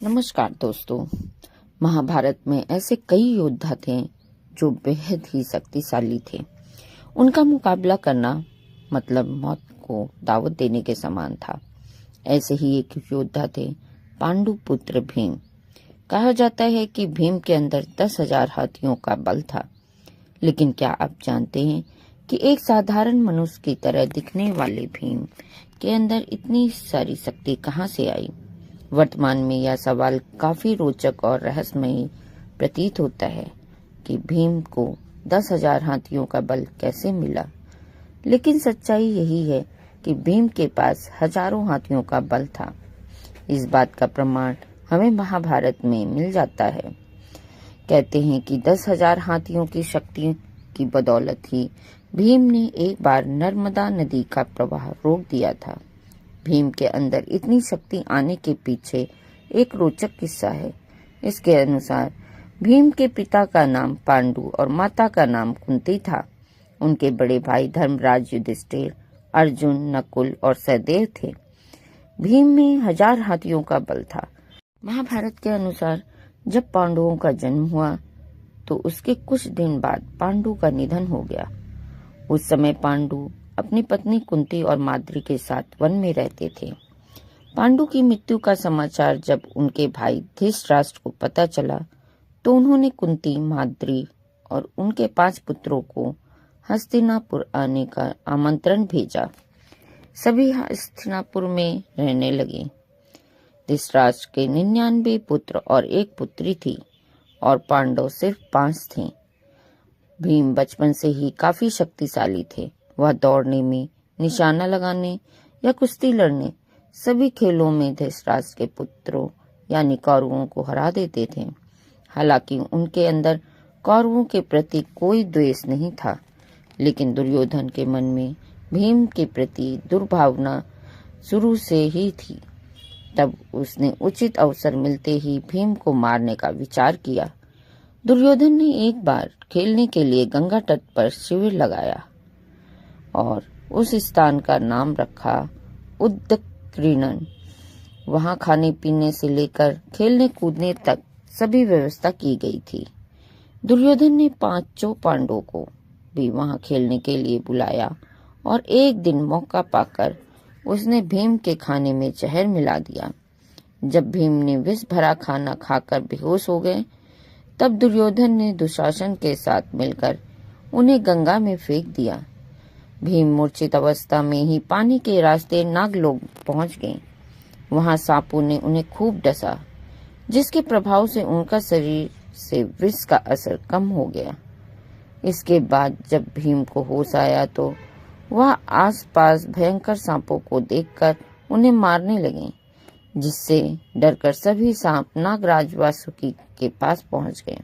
नमस्कार दोस्तों। महाभारत में ऐसे कई योद्धा थे जो बेहद ही शक्तिशाली थे। उनका मुकाबला करना मतलब मौत को दावत देने के समान था। ऐसे ही एक योद्धा थे पांडु पुत्र भीम। कहा जाता है कि भीम के अंदर 10,000 हाथियों का बल था। लेकिन क्या आप जानते हैं कि एक साधारण मनुष्य की तरह दिखने वाले भीम के अंदर इतनी सारी शक्ति कहां से आई? वर्तमान में यह सवाल काफी रोचक और रहस्यमयी प्रतीत होता है कि भीम को 10,000 हाथियों का बल कैसे मिला। लेकिन सच्चाई यही है कि भीम के पास हजारों हाथियों का बल था। इस बात का प्रमाण हमें महाभारत में मिल जाता है। कहते हैं कि 10,000 हाथियों की शक्ति की बदौलत ही भीम ने एक बार नर्मदा नदी का प्रवाह रोक दिया था। भीम के अंदर इतनी शक्ति आने के पीछे एक रोचक किस्सा है। इसके अनुसार भीम के पिता का नाम पांडु और माता का नाम कुंती था। उनके बड़े भाई धर्मराज, युधिष्ठिर, अर्जुन, नकुल और सहदेव थे। भीम में 1000 हाथियों का बल था। महाभारत के अनुसार जब पांडवों का जन्म हुआ तो उसके कुछ दिन बाद पांडु का निधन हो गया। उस समय पांडु अपनी पत्नी कुंती और माद्री के साथ वन में रहते थे। पांडु की मृत्यु का समाचार जब उनके भाई धृतराष्ट्र को पता चला तो उन्होंने कुंती, माद्री और उनके 5 पुत्रों को हस्तिनापुर आने का आमंत्रण भेजा। सभी हस्तिनापुर में रहने लगे। धृतराष्ट्र के 99 पुत्र और 1 पुत्री थी और पांडव सिर्फ 5 थे। भीम बचपन से ही काफी शक्तिशाली थे। वह दौड़ने में, निशाना लगाने या कुश्ती लड़ने सभी खेलों में धृतराष्ट्र के पुत्रों यानी कौरवों को हरा देते थे। हालांकि उनके अंदर कौरवों के प्रति कोई द्वेष नहीं था, लेकिन दुर्योधन के मन में भीम के प्रति दुर्भावना शुरू से ही थी। तब उसने उचित अवसर मिलते ही भीम को मारने का विचार किया। दुर्योधन ने एक बार खेलने के लिए गंगा तट पर शिविर लगाया और उस स्थान का नाम रखा उद्दक्रीणन। वहां खाने पीने से लेकर खेलने कूदने तक सभी व्यवस्था की गई थी। दुर्योधन ने 5 पांडवों को भी वहां खेलने के लिए बुलाया और एक दिन मौका पाकर उसने भीम के खाने में जहर मिला दिया। जब भीम ने विष भरा खाना खाकर बेहोश हो गए तब दुर्योधन ने दुशासन के साथ मिलकर उन्हें गंगा में फेंक दिया। भीम मूर्छित अवस्था में ही पानी के रास्ते नागलोक पहुंच गए। वहां सांपों ने उन्हें खूब डसा, जिसके प्रभाव से उनका शरीर से विष का असर कम हो गया। इसके बाद जब भीम को होश आया तो वह आसपास भयंकर सांपों को देखकर उन्हें मारने लगे, जिससे डरकर सभी सांप नागराज वासुकी के पास पहुंच गए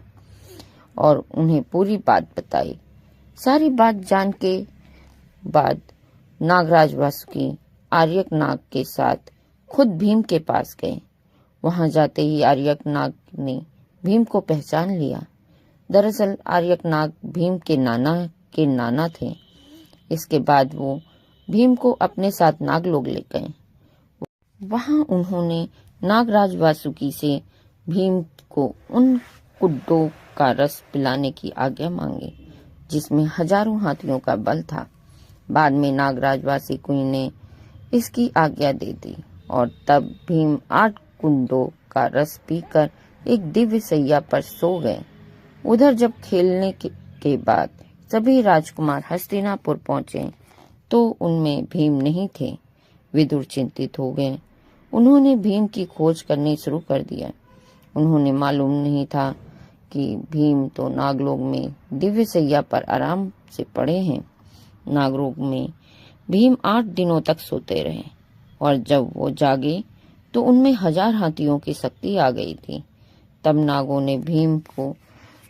और उन्हें पूरी बात बताई। सारी बात जान के बाद नागराज वासुकी आर्यक नाग के साथ खुद भीम के पास गए। वहां जाते ही आर्यक नाग ने भीम को पहचान लिया। दरअसल आर्यक नाग भीम के नाना थे। इसके बाद वो भीम को अपने साथ नागलोक ले गए। वहां उन्होंने नागराज वासुकी से भीम को उन कुड्डों का रस पिलाने की आज्ञा मांगी जिसमें हजारों हाथियों का बल था। बाद में नागराज वासुकी ने इसकी आज्ञा दे दी और तब भीम 8 कुंडों का रस पीकर एक दिव्य सैया पर सो गए। उधर जब खेलने के बाद सभी राजकुमार हस्तिनापुर पहुंचे तो उनमें भीम नहीं थे। विदुर चिंतित हो गए। उन्होंने भीम की खोज करनी शुरू कर दिया। उन्होंने मालूम नहीं था कि भीम तो नागलोक में दिव्य सैया पर आराम से पड़े हैं। नागलोक में भीम 8 दिनों तक सोते रहे और जब वो जागे तो उनमें 1000 हाथियों की शक्ति आ गई थी। तब नागों ने भीम को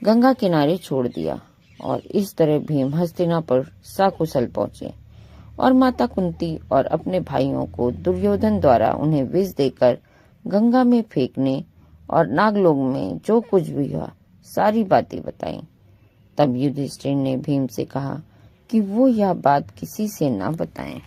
गंगा किनारे छोड़ दिया और इस तरह भीम हस्तिनापुर सकुशल पहुंचे और माता कुंती और अपने भाइयों को दुर्योधन द्वारा उन्हें विष देकर गंगा में फेंकने और नागलोक में जो कुछ भी हुआ सारी बातें बताई। तब युधिष्ठिर ने भीम से कहा कि वो यह बात किसी से न बताएं।